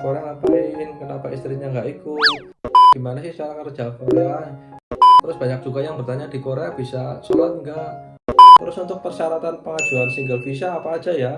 Korea ngapain, kenapa istrinya nggak ikut, gimana sih cara kerja Korea. Terus banyak juga yang bertanya di Korea bisa sholat nggak, terus untuk persyaratan pengajuan single visa apa aja ya.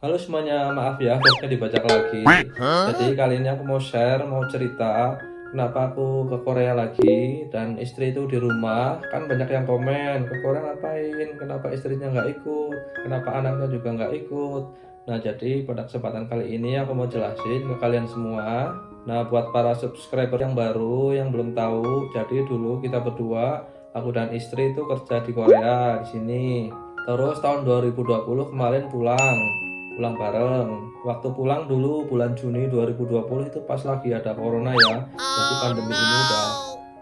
Halo semuanya, maaf ya vlognya dibajak lagi. Jadi kali ini aku mau share, mau cerita kenapa aku ke Korea lagi dan istri itu di rumah. Kan banyak yang komen, ke Korea ngapain, kenapa istrinya nggak ikut, kenapa anaknya juga nggak ikut. Nah jadi pada kesempatan kali ini aku mau jelasin ke kalian semua. Nah buat para subscriber yang baru, yang belum tahu, jadi dulu kita berdua, aku dan istri itu kerja di Korea di sini. Terus tahun 2020 kemarin pulang bareng. Waktu pulang dulu bulan Juni 2020 itu pas lagi ada corona ya. Jadi pandemi ini udah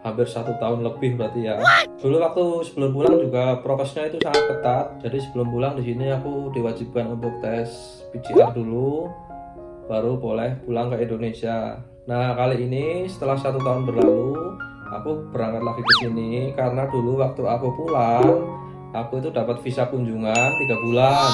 hampir 1 tahun lebih berarti ya. Dulu waktu sebelum pulang juga prokesnya itu sangat ketat. Jadi sebelum pulang di sini aku diwajibkan untuk tes PCR dulu, baru boleh pulang ke Indonesia. Nah kali ini setelah 1 tahun berlalu, aku berangkat lagi ke sini karena dulu waktu aku pulang, aku itu dapat visa kunjungan 3 bulan.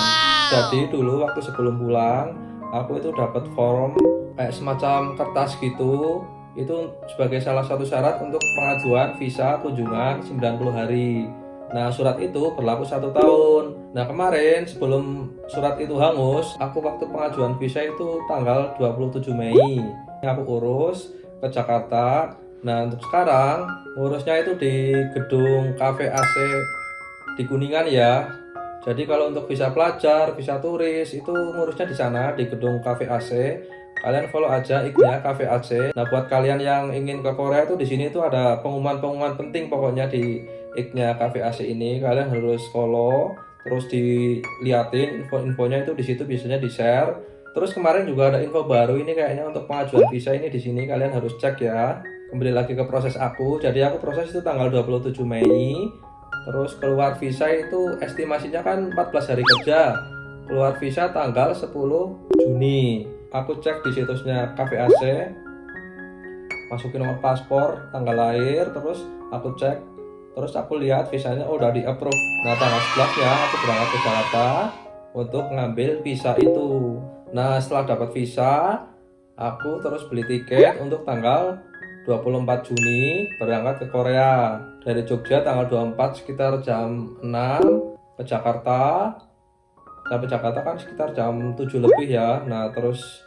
Jadi dulu waktu sebelum pulang, aku itu dapat form kayak semacam kertas gitu. Itu sebagai salah satu syarat untuk pengajuan visa kunjungan 90 hari. Nah surat itu berlaku 1 tahun. Nah kemarin sebelum surat itu hangus, aku waktu pengajuan visa itu tanggal 27 Mei. Aku urus ke Jakarta. Nah untuk sekarang urusnya itu di gedung Cafe AC di Kuningan ya. Jadi kalau untuk visa pelajar, visa turis itu ngurusnya di sana di gedung Cafe AC. Kalian follow aja IG-nya Cafe AC. Nah, buat kalian yang ingin ke Korea itu di sini tuh ada pengumuman-pengumuman penting pokoknya di IG-nya Cafe AC ini. Kalian harus follow, terus diliatin info-infonya itu di situ biasanya di-share. Terus kemarin juga ada info baru ini kayaknya untuk pengajuan visa ini di sini kalian harus cek ya. Kembali lagi ke proses aku. Jadi aku proses itu tanggal 27 Mei. Terus keluar visa itu estimasinya kan 14 hari kerja. Keluar visa tanggal 10 Juni. Aku cek di situsnya Cafe AC, masukin nomor paspor, tanggal lahir, terus aku cek. Terus aku lihat visanya udah di approve. Nah tanggal 11 ya aku berangkat ke Jakarta untuk ngambil visa itu. Nah setelah dapat visa, aku terus beli tiket untuk tanggal 24 Juni berangkat ke Korea. Dari Jogja tanggal 24 sekitar jam 6 ke Jakarta. Sampai Jakarta kan sekitar jam 7 lebih ya. Nah terus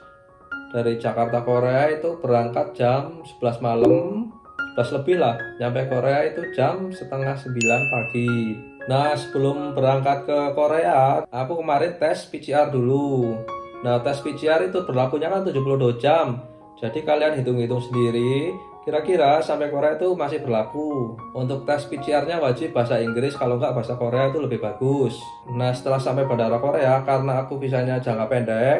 dari Jakarta Korea itu berangkat jam 11 malam, 11 lebih lah. Nyampe Korea itu jam setengah 9 pagi. Nah sebelum berangkat ke Korea, aku kemarin tes PCR dulu. Nah tes PCR itu berlakunya kan 72 jam. Jadi kalian hitung-hitung sendiri, kira-kira sampai Korea itu masih berlaku. Untuk tes PCR-nya wajib bahasa Inggris, kalau nggak bahasa Korea itu lebih bagus. Nah setelah sampai bandara Korea, karena aku visanya jangka pendek,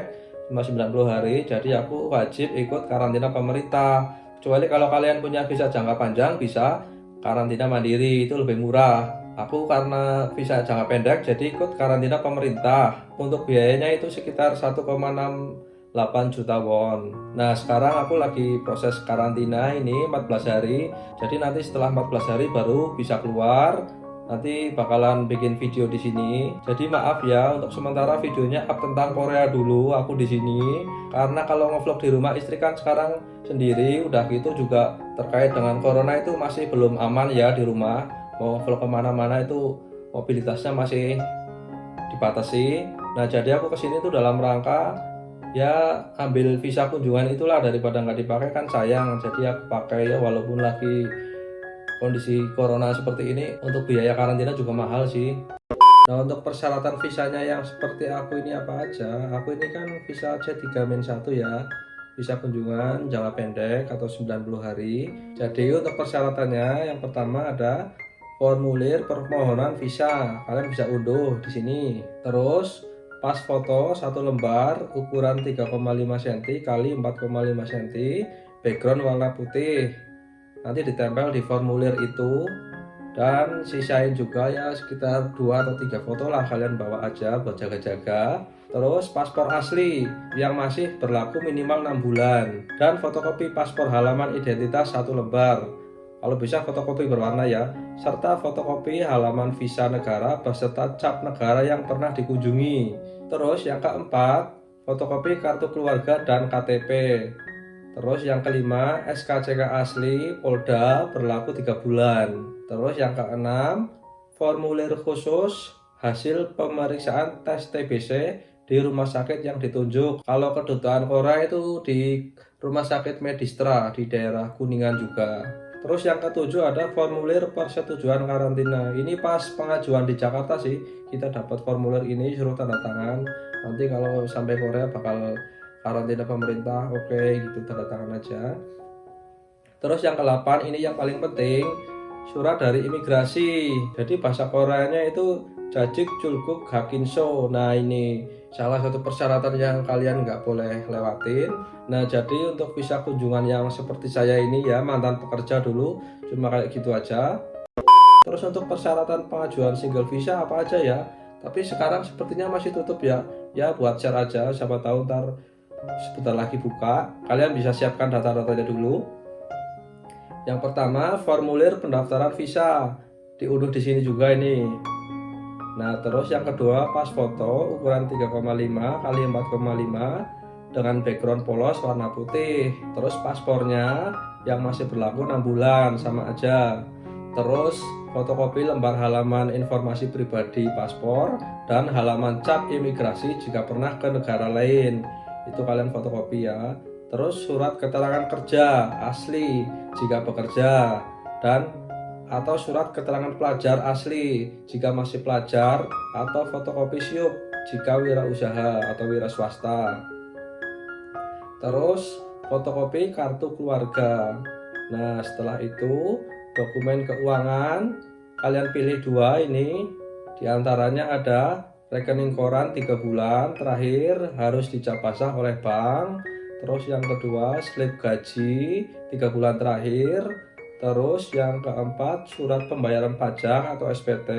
cuma 90 hari, jadi aku wajib ikut karantina pemerintah. Kecuali kalau kalian punya visa jangka panjang, bisa karantina mandiri, itu lebih murah. Aku karena visa jangka pendek, jadi ikut karantina pemerintah. Untuk biayanya itu sekitar 1,68 juta won. Nah sekarang aku lagi proses karantina ini 14 hari. Jadi nanti setelah 14 hari baru bisa keluar. Nanti bakalan bikin video di sini. Jadi maaf ya untuk sementara videonya up tentang Korea dulu aku di sini. Karena kalau ngevlog di rumah istri kan sekarang sendiri, udah gitu juga terkait dengan corona itu masih belum aman ya di rumah. Mau vlog kemana-mana itu mobilitasnya masih dibatasi. Nah jadi aku kesini tuh dalam rangka ya ambil visa kunjungan itulah, daripada nggak dipakai kan sayang. Jadi aku pakai ya walaupun lagi kondisi corona seperti ini, untuk biaya karantina juga mahal sih. Nah untuk persyaratan visanya yang seperti aku ini apa aja, aku ini kan visa C3-1 ya, visa kunjungan jangka pendek atau 90 hari. Jadi untuk persyaratannya yang pertama ada formulir permohonan visa, kalian bisa unduh di sini. Terus pas foto 1 lembar ukuran 3,5 cm kali 4,5 cm, background warna putih. Nanti ditempel di formulir itu, dan sisain juga ya sekitar 2 atau 3 foto lah, kalian bawa aja buat jaga-jaga. Terus paspor asli yang masih berlaku minimal 6 bulan dan fotokopi paspor halaman identitas 1 lembar. Kalau bisa fotokopi berwarna ya, serta fotokopi halaman visa negara beserta cap negara yang pernah dikunjungi. Terus yang keempat, fotokopi kartu keluarga dan KTP. Terus yang kelima, SKCK asli Polda berlaku 3 bulan. Terus yang keenam, formulir khusus hasil pemeriksaan tes TBC di rumah sakit yang ditunjuk. Kalau kedutaan Korea itu di Rumah Sakit Medistra di daerah Kuningan juga. Terus yang ketujuh ada formulir persetujuan karantina. Ini pas pengajuan di Jakarta sih, kita dapat formulir ini, suruh tanda tangan. Nanti kalau sampai Korea bakal karantina pemerintah, oke, gitu, tanda tangan aja. Terus yang ke-8 ini yang paling penting, surat dari imigrasi. Jadi bahasa Koreanya itu Jajik Julguk Gakinso. Nah, ini salah satu persyaratan yang kalian nggak boleh lewatin. Nah, jadi untuk visa kunjungan yang seperti saya ini ya, mantan pekerja dulu, cuma kayak gitu aja. Terus untuk persyaratan pengajuan single visa apa aja ya, tapi sekarang sepertinya masih tutup ya. Ya buat share aja, siapa tahu ntar sebentar lagi buka. Kalian bisa siapkan data-datanya dulu. Yang pertama, formulir pendaftaran visa, diunduh di sini juga ini. Nah, terus yang kedua, pas foto ukuran 3,5 x 4,5 dengan background polos warna putih. Terus paspornya yang masih berlaku 6 bulan sama aja. Terus fotokopi lembar halaman informasi pribadi paspor dan halaman cap imigrasi jika pernah ke negara lain. Itu kalian fotokopi ya. Terus surat keterangan kerja asli jika bekerja, dan atau surat keterangan pelajar asli jika masih pelajar, atau fotokopi SIUP jika wirausaha atau wira swasta. Terus fotokopi kartu keluarga. Nah, setelah itu dokumen keuangan, kalian pilih 2 ini. Di antaranya ada rekening koran 3 bulan terakhir harus dicap basah oleh bank. Terus yang kedua, slip gaji 3 bulan terakhir. Terus yang keempat, surat pembayaran pajak atau SPT.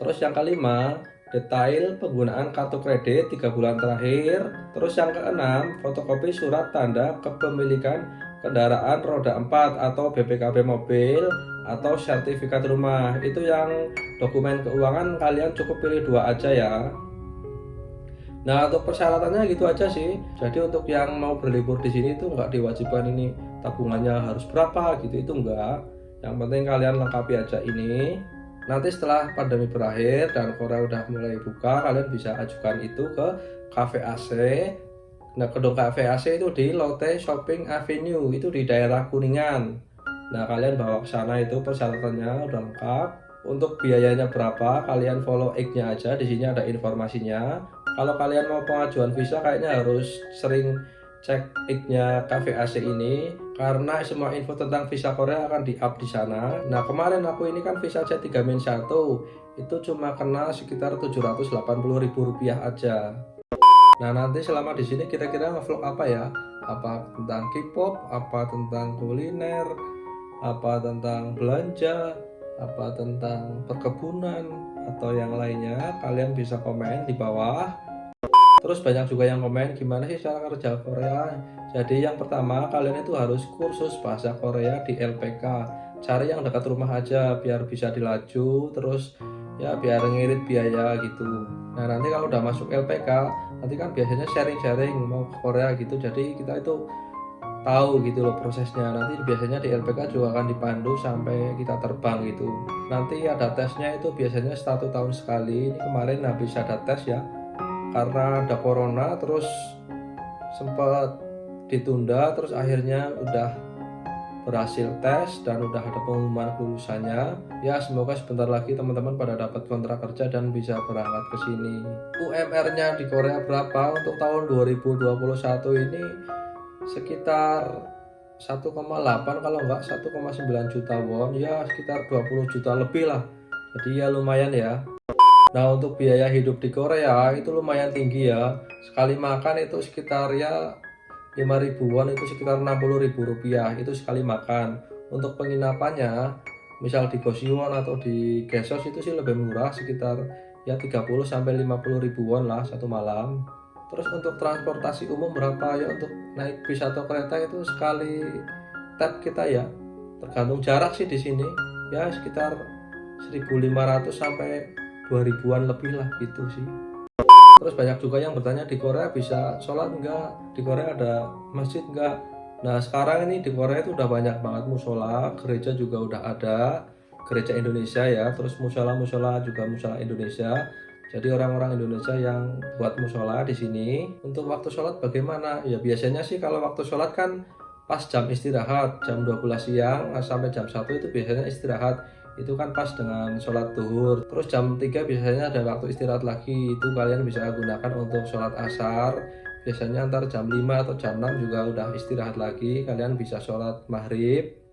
Terus yang kelima, detail penggunaan kartu kredit 3 bulan terakhir. Terus yang keenam, fotokopi surat tanda kepemilikan kendaraan roda 4 atau BPKB mobil atau sertifikat rumah. Itu yang dokumen keuangan kalian cukup pilih 2 aja ya. Nah, untuk persyaratannya gitu aja sih. Jadi untuk yang mau berlibur di sini itu nggak diwajibkan ini tabungannya harus berapa gitu, itu enggak. Yang penting kalian lengkapi aja ini. Nanti setelah pandemi berakhir dan Korea udah mulai buka, kalian bisa ajukan itu ke Cafe AC. Nah, gedung Cafe AC itu di Lotte Shopping Avenue, itu di daerah Kuningan. Nah, kalian bawa ke sana, itu persyaratannya udah lengkap. Untuk biayanya berapa, kalian follow IG-nya aja, di sini ada informasinya. Kalau kalian mau pengajuan visa kayaknya harus sering cek IG-nya Cafe AC ini, karena semua info tentang visa Korea akan di-up di sana. Nah, kemarin aku ini kan visa C3-1 itu cuma kena sekitar Rp780.000 aja. Nah, nanti selama di sini kira-kira nge-vlog apa ya? Apa tentang K-pop, apa tentang kuliner, apa tentang belanja, apa tentang perkebunan, atau yang lainnya. Kalian bisa komen di bawah. Terus banyak juga yang komen gimana sih cara kerja Korea. Jadi yang pertama, kalian itu harus kursus bahasa Korea di LPK. Cari yang dekat rumah aja biar bisa dilaju, terus ya biar ngirit biaya gitu. Nah, nanti kalau udah masuk LPK, nanti kan biasanya sharing-sharing mau ke Korea gitu. Jadi kita itu tahu gitu loh prosesnya. Nanti biasanya di LPK juga akan dipandu sampai kita terbang gitu. Nanti ada tesnya, itu biasanya 1 tahun sekali. Ini kemarin habis ada tes ya, karena ada corona terus sempat ditunda, terus akhirnya udah berhasil tes dan udah ada pengumuman lulusannya. Ya, semoga sebentar lagi teman-teman pada dapat kontrak kerja dan bisa berangkat ke sini. UMR-nya di Korea berapa untuk tahun 2021 ini? Sekitar 1,8 kalau enggak 1,9 juta won, ya sekitar 20 juta lebih lah. Jadi ya lumayan ya. Nah, untuk biaya hidup di Korea itu lumayan tinggi ya. Sekali makan itu sekitar ya 5.000 won, itu sekitar Rp60.000 itu sekali makan. Untuk penginapannya, misal di Gosiwon atau di Gesos itu sih lebih murah, sekitar ya 30-50.000 won lah 1 malam. Terus untuk transportasi umum berapa ya, untuk naik bis atau kereta itu sekali tap kita ya tergantung jarak sih di sini ya sekitar 1.500 sampai 2.000-an lebih lah gitu sih. Terus banyak juga yang bertanya di Korea bisa sholat enggak, di Korea ada masjid enggak. Nah sekarang ini di Korea itu udah banyak banget musola, gereja juga udah ada, gereja Indonesia ya, terus musola-musola juga musola Indonesia. Jadi orang-orang Indonesia yang buat musola di sini. Untuk waktu sholat bagaimana? Ya biasanya sih kalau waktu sholat kan pas jam istirahat, jam 12 siang sampai jam 1 itu biasanya istirahat. Itu kan pas dengan sholat zuhur. Terus jam 3 biasanya ada waktu istirahat lagi, itu kalian bisa gunakan untuk sholat asar. Biasanya antar jam 5 atau jam 6 juga udah istirahat lagi, kalian bisa sholat maghrib.